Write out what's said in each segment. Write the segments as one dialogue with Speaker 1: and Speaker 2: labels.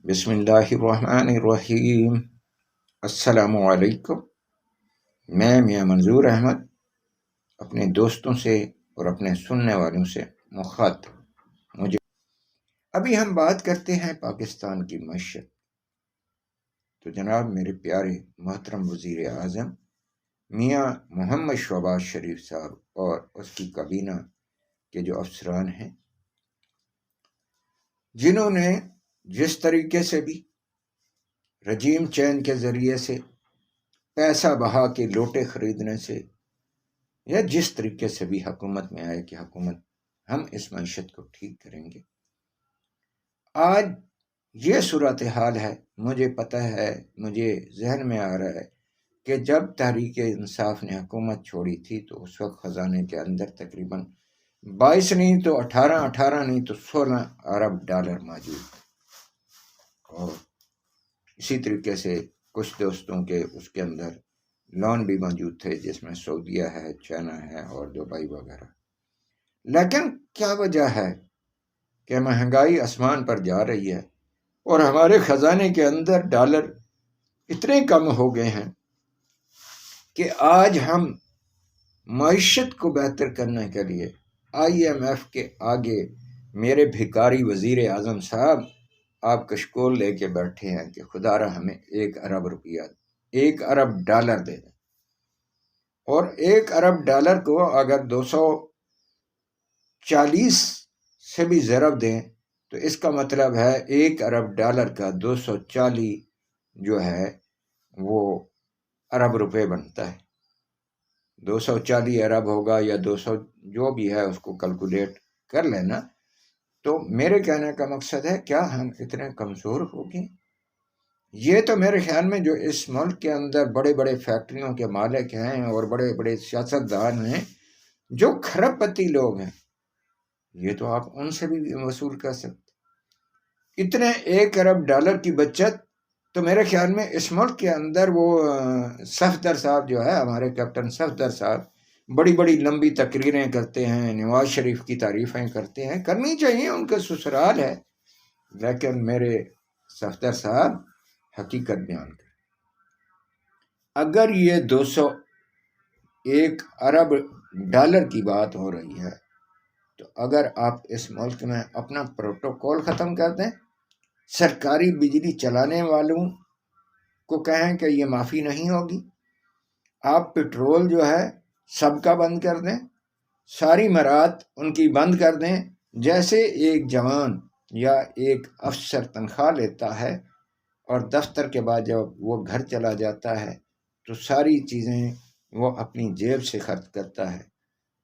Speaker 1: بسم اللہ الرحمن الرحیم۔ السلام علیکم۔ میں میاں منظور احمد اپنے دوستوں سے اور اپنے سننے والوں سے مخاطب ابھی ہم بات کرتے ہیں پاکستان کی معیشت۔ تو جناب میرے پیارے محترم وزیر اعظم میاں محمد شہباز شریف صاحب اور اس کی کابینہ کے جو افسران ہیں، جنہوں نے جس طریقے سے بھی رجیم چین کے ذریعے سے پیسہ بہا کے لوٹے خریدنے سے یا جس طریقے سے بھی حکومت میں آئے کہ حکومت ہم اس معیشت کو ٹھیک کریں گے، آج یہ صورتحال ہے۔ مجھے پتہ ہے، مجھے ذہن میں آ رہا ہے کہ جب تحریک انصاف نے حکومت چھوڑی تھی تو اس وقت خزانے کے اندر تقریباً 22 نہیں تو 18 نہیں تو 16 ارب ڈالر موجود تھے، اور اسی طریقے سے کچھ دوستوں کے اس کے اندر لون بھی موجود تھے، جس میں سعودیہ ہے، چائنا ہے اور دبئی وغیرہ۔ لیکن کیا وجہ ہے کہ مہنگائی آسمان پر جا رہی ہے اور ہمارے خزانے کے اندر ڈالر اتنے کم ہو گئے ہیں کہ آج ہم معیشت کو بہتر کرنے کے لیے IMF کے آگے میرے بھکاری وزیر اعظم صاحب آپ کشکول لے کے بیٹھے ہیں کہ خدا را ہمیں 1 ارب روپیہ 1 ارب ڈالر دے دیں، اور 1 ارب ڈالر کو اگر 240 سے بھی ضرب دیں تو اس کا مطلب ہے 1 ارب ڈالر کا 240 جو ہے وہ ارب روپے بنتا ہے۔ 240 ارب ہوگا یا 200 جو بھی ہے اس کو کیلکولیٹ کر لینا۔ تو میرے کہنے کا مقصد ہے کیا ہم اتنے کمزور ہو گئے؟ یہ تو میرے خیال میں جو اس ملک کے اندر بڑے بڑے فیکٹریوں کے مالک ہیں اور بڑے بڑے سیاستدان ہیں، جو کھرب پتی لوگ ہیں، یہ تو آپ ان سے بھی وصول کر سکتے۔ اتنے 1 ارب ڈالر کی بچت تو میرے خیال میں اس ملک کے اندر وہ صفدر صاحب جو ہے، ہمارے کیپٹن صفدر صاحب بڑی بڑی لمبی تقریریں کرتے ہیں، نواز شریف کی تعریفیں کرتے ہیں، کرنی چاہیے، ان کا سسرال ہے، لیکن میرے صفدر صاحب حقیقت بیان کریں۔ اگر یہ 201 ارب ڈالر کی بات ہو رہی ہے تو اگر آپ اس ملک میں اپنا پروٹوکول ختم کر دیں، سرکاری بجلی چلانے والوں کو کہیں کہ یہ معافی نہیں ہوگی، آپ پٹرول جو ہے سب کا بند کر دیں، ساری مراد ان کی بند کر دیں، جیسے ایک جوان یا ایک افسر تنخواہ لیتا ہے اور دفتر کے بعد جب وہ گھر چلا جاتا ہے تو ساری چیزیں وہ اپنی جیب سے خرچ کرتا ہے۔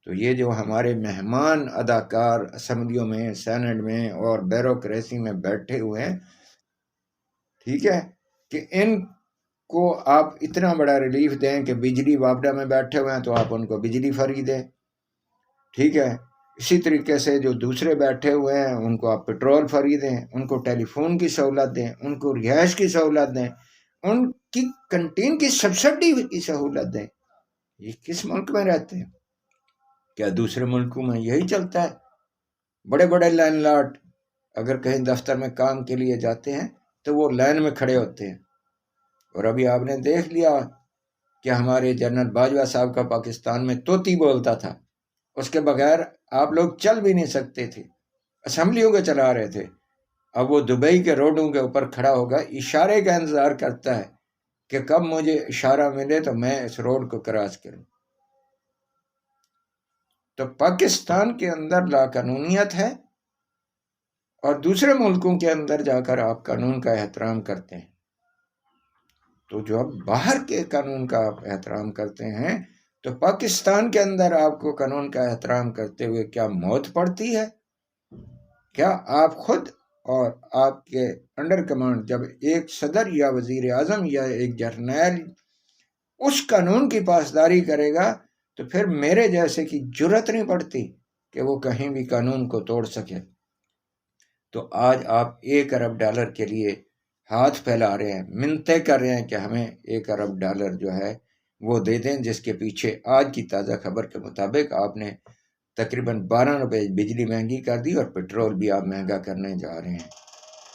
Speaker 1: تو یہ جو ہمارے مہمان اداکار اسمبلیوں میں، سینٹ میں اور بیوروکریسی میں بیٹھے ہوئے ہیں، ٹھیک ہے، کہ ان کو آپ اتنا بڑا ریلیف دیں کہ بجلی واپڈا میں بیٹھے ہوئے ہیں تو آپ ان کو بجلی فری دیں، ٹھیک ہے۔ اسی طریقے سے جو دوسرے بیٹھے ہوئے ہیں ان کو آپ پٹرول فری دیں، ان کو ٹیلی فون کی سہولت دیں، ان کو رہائش کی سہولت دیں، ان کی کنٹین کی سبسڈی کی سہولت دیں۔ یہ کس ملک میں رہتے ہیں؟ کیا دوسرے ملکوں میں یہی چلتا ہے؟ بڑے بڑے لینڈ لارڈ اگر کہیں دفتر میں کام کے لیے جاتے ہیں تو وہ لائن میں کھڑے ہوتے ہیں، اور ابھی آپ نے دیکھ لیا کہ ہمارے جنرل باجوہ صاحب کا پاکستان میں طوطی بولتا تھا، اس کے بغیر آپ لوگ چل بھی نہیں سکتے تھے، اسمبلیوں کے چلا رہے تھے۔ اب وہ دبئی کے روڈوں کے اوپر کھڑا ہوگا، اشارے کا انتظار کرتا ہے کہ کب مجھے اشارہ ملے تو میں اس روڈ کو کراس کروں۔ تو پاکستان کے اندر لا قانونیت ہے اور دوسرے ملکوں کے اندر جا کر آپ قانون کا احترام کرتے ہیں۔ تو جو آپ باہر کے قانون کا آپ احترام کرتے ہیں تو پاکستان کے اندر آپ کو قانون کا احترام کرتے ہوئے کیا موت پڑتی ہے؟ کیا آپ خود اور آپ کے انڈر کمانڈ جب ایک صدر یا وزیر اعظم یا ایک جرنیل اس قانون کی پاسداری کرے گا تو پھر میرے جیسے کی جرت نہیں پڑتی کہ وہ کہیں بھی قانون کو توڑ سکے؟ تو آج آپ 1 ارب ڈالر کے لیے ہاتھ پھیلا رہے ہیں، منتیں کر رہے ہیں کہ ہمیں 1 ارب ڈالر جو ہے وہ دے دیں، جس کے پیچھے آج کی تازہ خبر کے مطابق آپ نے تقریباً 12 روپے بجلی مہنگی کر دی اور پٹرول بھی آپ مہنگا کرنے جا رہے ہیں۔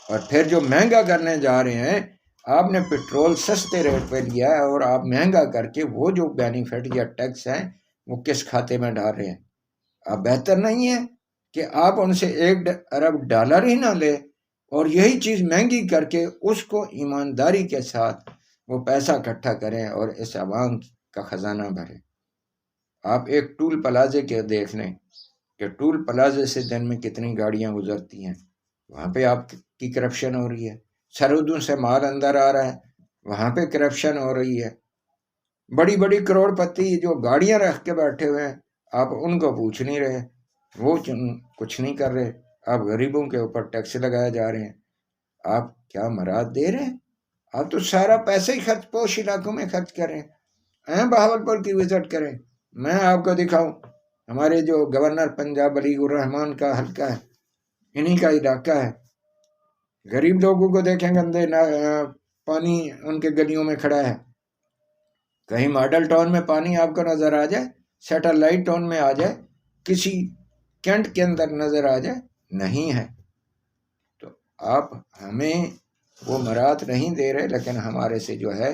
Speaker 1: اور پھر جو مہنگا کرنے جا رہے ہیں، آپ نے پٹرول سستے ریٹ پہ لیا ہے اور آپ مہنگا کر کے وہ جو بینیفٹ یا ٹیکس ہیں وہ کس کھاتے میں ڈال رہے ہیں؟ اب بہتر نہیں ہے کہ آپ ان سے $1 ارب ہی نہ لے اور یہی چیز مہنگی کر کے اس کو ایمانداری کے ساتھ وہ پیسہ اکٹھا کریں اور اس عوام کا خزانہ بھریں؟ آپ ایک ٹول پلازے کے دیکھ لیں کہ ٹول پلازے سے دن میں کتنی گاڑیاں گزرتی ہیں، وہاں پہ آپ کی کرپشن ہو رہی ہے۔ سرحدوں سے مال اندر آ رہا ہے، وہاں پہ کرپشن ہو رہی ہے۔ بڑی بڑی کروڑ پتی جو گاڑیاں رکھ کے بیٹھے ہوئے ہیں، آپ ان کو پوچھ نہیں رہے، وہ کچھ نہیں کر رہے، آپ غریبوں کے اوپر ٹیکس لگائے جا رہے ہیں۔ آپ کیا مراد دے رہے ہیں؟ آپ تو سارا پیسہ ہی خرچ پوش علاقوں میں خرچ کریں۔ بہاولپور کی وزٹ کریں، میں آپ کو دکھاؤں ہمارے جو گورنر پنجاب علی الرحمان کا حلقہ ہے، انہی کا علاقہ ہے۔ غریب لوگوں کو دیکھیں گندے پانی ان کے گلیوں میں کھڑا ہے۔ کہیں ماڈل ٹاؤن میں پانی آپ کو نظر آ جائے، سیٹلائٹ ٹاؤن میں آ جائے، کسی کینٹ کے اندر نظر آ جائے؟ نہیں ہے۔ تو آپ ہمیں وہ مراد نہیں دے رہے، لیکن ہمارے سے جو ہے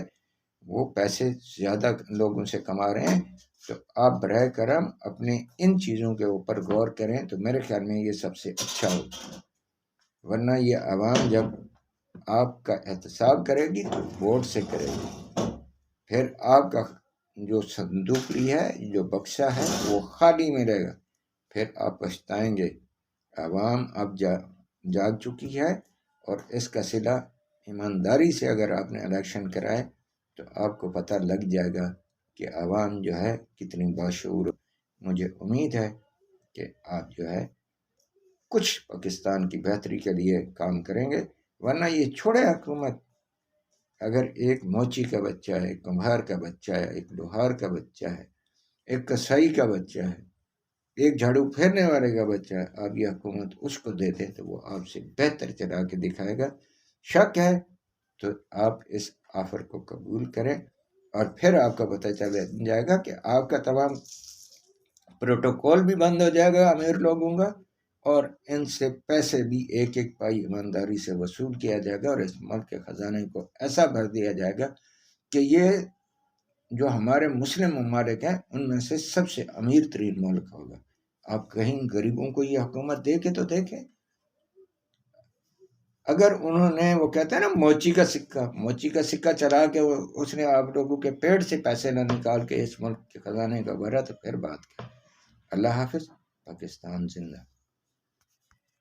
Speaker 1: وہ پیسے زیادہ لوگوں سے کما رہے ہیں۔ تو آپ براہ کرم اپنے ان چیزوں کے اوپر غور کریں تو میرے خیال میں یہ سب سے اچھا ہوگا، ورنہ یہ عوام جب آپ کا احتساب کرے گی تو ووٹ سے کرے گی، پھر آپ کا جو صندوقی ہے، جو بکسہ ہے، وہ خالی ملے گا، پھر آپ پچھتائیں گے۔ عوام اب جاگ چکی ہے اور اس کا صلہ ایمانداری سے اگر آپ نے الیکشن کرائے تو آپ کو پتہ لگ جائے گا کہ عوام جو ہے کتنی باشعور۔ مجھے امید ہے کہ آپ جو ہے کچھ پاکستان کی بہتری کے لیے کام کریں گے، ورنہ یہ چھوڑے حکومت۔ اگر ایک موچی کا بچہ ہے، ایک کمہار کا بچہ ہے، ایک لوہار کا بچہ ہے، ایک کسائی کا بچہ ہے، ایک جھاڑو پھیرنے والے کا بچہ ہے، آپ یہ حکومت اس کو دے دیں تو وہ آپ سے بہتر چلا کے دکھائے گا۔ شک ہے تو آپ اس آفر کو قبول کریں اور پھر آپ کا پتہ چل جائے گا کہ آپ کا تمام پروٹوکول بھی بند ہو جائے گا امیر لوگوں کا، اور ان سے پیسے بھی ایک ایک پائی ایمانداری سے وصول کیا جائے گا اور اس ملک کے خزانے کو ایسا بھر دیا جائے گا کہ یہ جو ہمارے مسلم ممالک ہیں ان میں سے سب سے امیر ترین ملک ہوگا۔ آپ کہیں غریبوں کو یہ حکومت دے کے تو دیکھیں۔ اگر انہوں نے وہ کہتے ہیں نا موچی کا سکہ چلا کے اس نے آپ لوگوں کے پیٹ سے پیسے نہ نکال کے اس ملک کے خزانے کا بھرا تو پھر بات کیا۔ اللہ حافظ۔ پاکستان زندہ۔